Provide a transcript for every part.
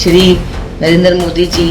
श्री नरेंद्र मोदी जी,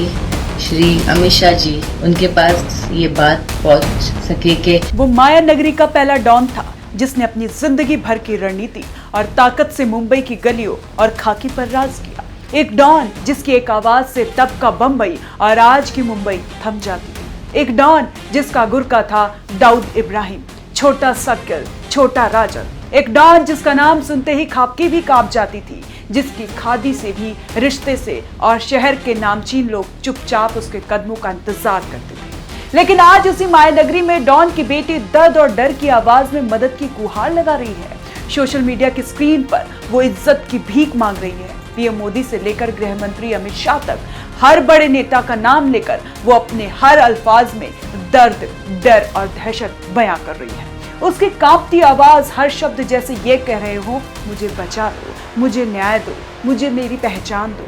श्री अमित शाह जी, उनके पास ये बात पहुंच सके कि वो माया नगरी का पहला डॉन था जिसने अपनी जिंदगी भर की रणनीति और ताकत से मुंबई की गलियों और खाकी पर राज किया। एक डॉन जिसकी एक आवाज से तब का बम्बई और आज की मुंबई थम जाती थी। एक डॉन जिसका गुरका था दाऊद इब्राहिम, छोटा शक्ल, छोटा राजन। एक डॉन जिसका नाम सुनते ही खाकी भी कांप जाती थी, जिसकी खादी से भी रिश्ते से और शहर के नामचीन लोग चुपचाप उसके कदमों का इंतजार करते थे। लेकिन आज उसी माया नगरी में डॉन की बेटी दर्द और डर की आवाज में मदद की गुहार लगा रही है। सोशल मीडिया की स्क्रीन पर वो इज्जत की भीख मांग रही है। पीएम मोदी से लेकर गृह मंत्री अमित शाह तक हर बड़े नेता का नाम लेकर वो अपने हर अल्फाज में दर्द, डर और दहशत बयां कर रही है। उसकी कांपती आवाज हर शब्द जैसे ये कह रहे हो, मुझे बचा लो, मुझे न्याय दो, मुझे मेरी पहचान दो।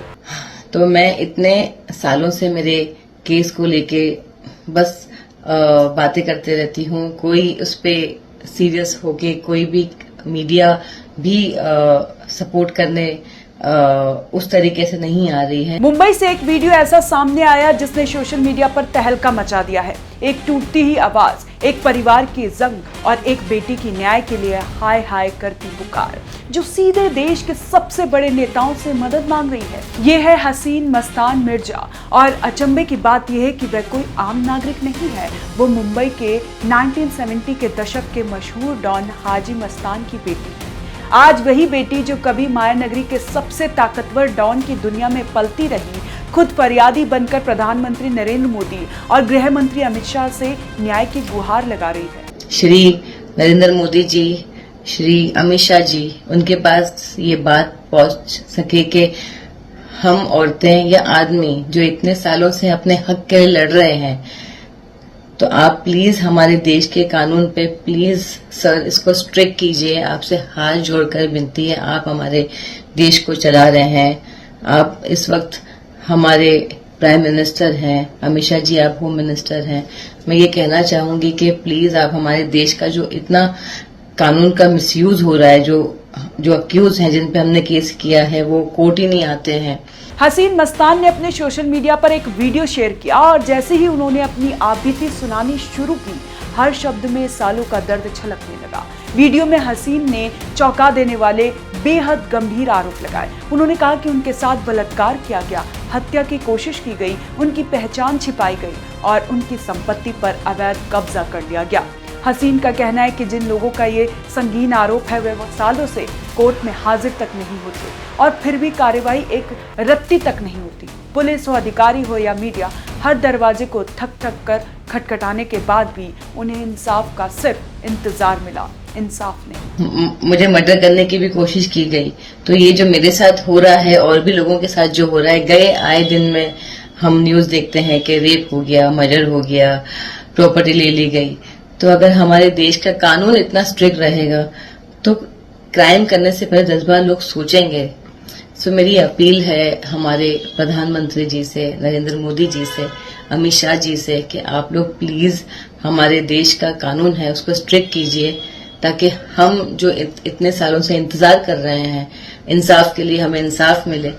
तो मैं इतने सालों से मेरे केस को लेके बस बातें करते रहती हूँ। कोई उस पे सीरियस होके कोई भी मीडिया भी सपोर्ट करने उस तरीके से नहीं आ रही है। मुंबई से एक वीडियो ऐसा सामने आया जिसने सोशल मीडिया पर तहलका मचा दिया है। एक टूटती ही आवाज, एक परिवार की जंग और एक बेटी की न्याय के लिए हाय हाय करती पुकार, जो सीधे देश के सबसे बड़े नेताओं से मदद मांग रही है। ये है हसीन मस्तान मिर्जा और अचंभे की बात यह है कि वह कोई आम नागरिक नहीं है। वो मुंबई के 1970 के दशक के मशहूर डॉन हाजी मस्तान की बेटी है। आज वही बेटी जो कभी माया नगरी के सबसे ताकतवर डॉन की दुनिया में पलती रही, खुद फरियादी बनकर प्रधानमंत्री नरेंद्र मोदी और गृह मंत्री अमित शाह से न्याय की गुहार लगा रही है। श्री नरेंद्र मोदी जी, श्री अमित शाह जी, उनके पास ये बात पहुंच सके कि हम औरतें या आदमी जो इतने सालों से अपने हक के लिए लड़ रहे हैं, तो आप प्लीज हमारे देश के कानून पे प्लीज सर इसको स्ट्रिक्ट कीजिए। आपसे हाथ जोड़कर विनती है। आप हमारे देश को चला रहे हैं। आप इस वक्त हमारे प्राइम मिनिस्टर हैं, अमित शाह जी आप होम मिनिस्टर हैं। मैं ये कहना चाहूंगी कि प्लीज आप हमारे देश का जो इतना कानून का मिसयूज हो रहा है, जो अक्यूज हैं जिन पे हमने केस किया है, वो कोर्ट ही नहीं आते हैं। हसीन मस्तान ने अपने सोशल मीडिया पर एक वीडियो शेयर किया और जैसे ही उन्होंने अपनी आपबीती सुनानी शुरू की, हर शब्द में सालों का दर्द छलकने लगा। वीडियो में हसीन ने चौंका देने वाले बेहद गंभीर आरोप लगाए। उन्होंने कहा कि उनके साथ बलात्कार किया गया, हत्या की कोशिश की गई, उनकी पहचान छिपाई गई और उनकी संपत्ति पर अवैध कब्जा कर लिया गया। हसीन का कहना है कि जिन लोगों का ये संगीन आरोप है वे सालों से कोर्ट में हाजिर तक नहीं होते और फिर भी कार्रवाई एक रत्ती तक नहीं होती। पुलिस हो, अधिकारी हो या मीडिया, हर दरवाजे को ठक ठक कर खटखटाने के बाद भी उन्हें इंसाफ का सिर्फ इंतजार मिला, इंसाफ नहीं। मुझे मर्डर करने की भी कोशिश की गई। तो ये जो मेरे साथ हो रहा है और भी लोगों के साथ जो हो रहा है, गए आए दिन में हम न्यूज देखते हैं कि रेप हो गया, मर्डर हो गया, प्रॉपर्टी ले ली गई। तो अगर हमारे देश का कानून इतना स्ट्रिक्ट रहेगा तो क्राइम करने से पहले 10 बार लोग सोचेंगे। सो मेरी अपील है हमारे प्रधानमंत्री जी से, नरेंद्र मोदी जी से, अमित शाह जी से कि आप लोग प्लीज हमारे देश का कानून है उसको स्ट्रिक्ट कीजिए, ताकि हम जो इतने सालों से इंतजार कर रहे हैं इंसाफ के लिए, हमें इंसाफ मिले।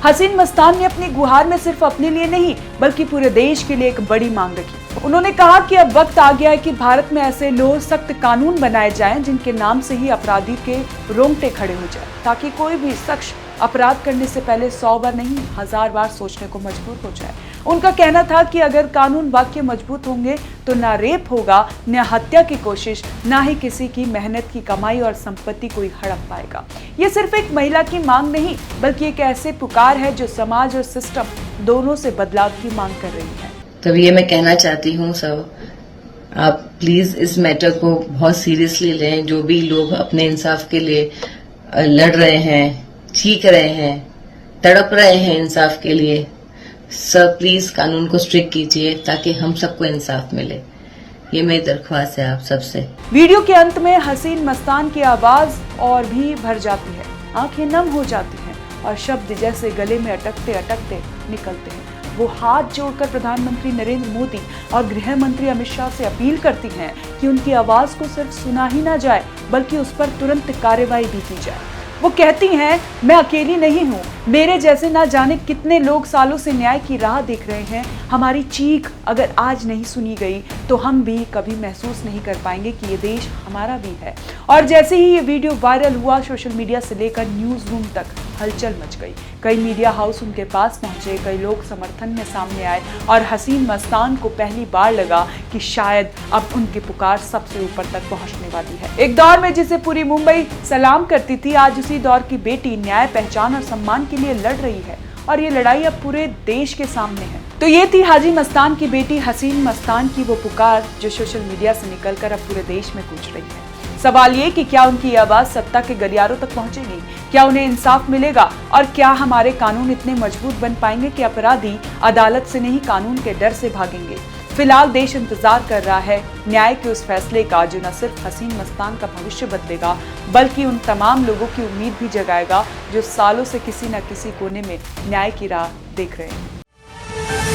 हसीन मस्तान ने अपनी गुहार में सिर्फ अपने लिए नहीं बल्कि पूरे देश के लिए एक बड़ी मांग रखी। उन्होंने कहा कि अब वक्त आ गया है कि भारत में ऐसे लोग सख्त कानून बनाए जाएं जिनके नाम से ही अपराधी के रोंगटे खड़े हो जाए, ताकि कोई भी शख्स अपराध करने से पहले 100 बार नहीं 1000 बार सोचने को मजबूर हो जाए। उनका कहना था कि अगर कानून वाक्य मजबूत होंगे तो ना रेप होगा, न हत्या की कोशिश, ना ही किसी की मेहनत की कमाई और संपत्ति कोई हड़प पाएगा। ये सिर्फ एक महिला की मांग नहीं बल्कि एक ऐसे पुकार है जो समाज और सिस्टम दोनों से बदलाव की मांग कर रही है। तब ये मैं कहना चाहती हूँ सब, आप प्लीज इस मैटर को बहुत सीरियसली लें। जो भी लोग अपने इंसाफ के लिए लड़ रहे हैं, चीख रहे हैं, तड़प रहे हैं इंसाफ के लिए, सर प्लीज कानून को स्ट्रिक्ट कीजिए ताकि हम सबको इंसाफ मिले। ये मेरी दरख्वास्त है आप सबसे। वीडियो के अंत में हसीन मस्तान की आवाज और भी भर जाती है, आंखें नम हो जाती हैं और शब्द जैसे गले में अटकते अटकते निकलते हैं। वो हाथ जोड़कर प्रधानमंत्री नरेंद्र मोदी और गृह मंत्री अमित शाह से अपील करती हैं कि उनकी आवाज को सिर्फ सुना ही ना जाए बल्कि उस पर तुरंत कार्रवाई भी की जाए। वो कहती हैं, मैं अकेली नहीं हूँ, मेरे जैसे ना जाने कितने लोग सालों से न्याय की राह देख रहे हैं। हमारी चीख अगर आज नहीं सुनी गई तो हम भी कभी महसूस नहीं कर पाएंगे कि ये देश हमारा भी है। और जैसे ही ये वीडियो वायरल हुआ, सोशल मीडिया से लेकर न्यूज रूम तक हलचल मच गई। कई मीडिया हाउस उनके पास पहुंचे, कई लोग समर्थन में सामने आए और हसीन मस्तान को पहली बार लगा कि शायद अब उनकी पुकार सबसे ऊपर तक पहुंचने वाली है। एक दौर में जिसे पूरी मुंबई सलाम करती थी, आज उसी दौर की बेटी न्याय, पहचान और सम्मान के लिए लड़ रही है और ये लड़ाई अब पूरे देश के सामने है। तो ये थी हाजी मस्तान की बेटी हसीन मस्तान की वो पुकार जो सोशल मीडिया से निकलकर अब पूरे देश में गूंज रही है। सवाल ये कि क्या उनकी आवाज सत्ता के गलियारों तक पहुंचेगी, क्या उन्हें इंसाफ मिलेगा और क्या हमारे कानून इतने मजबूत बन पाएंगे कि अपराधी अदालत से नहीं कानून के डर से भागेंगे। फिलहाल देश इंतजार कर रहा है न्याय के उस फैसले का जो न सिर्फ हसीन मस्तान का भविष्य बदलेगा बल्कि उन तमाम लोगों की उम्मीद भी जगाएगा जो सालों से किसी न किसी कोने में न्याय की राह देख रहे हैं।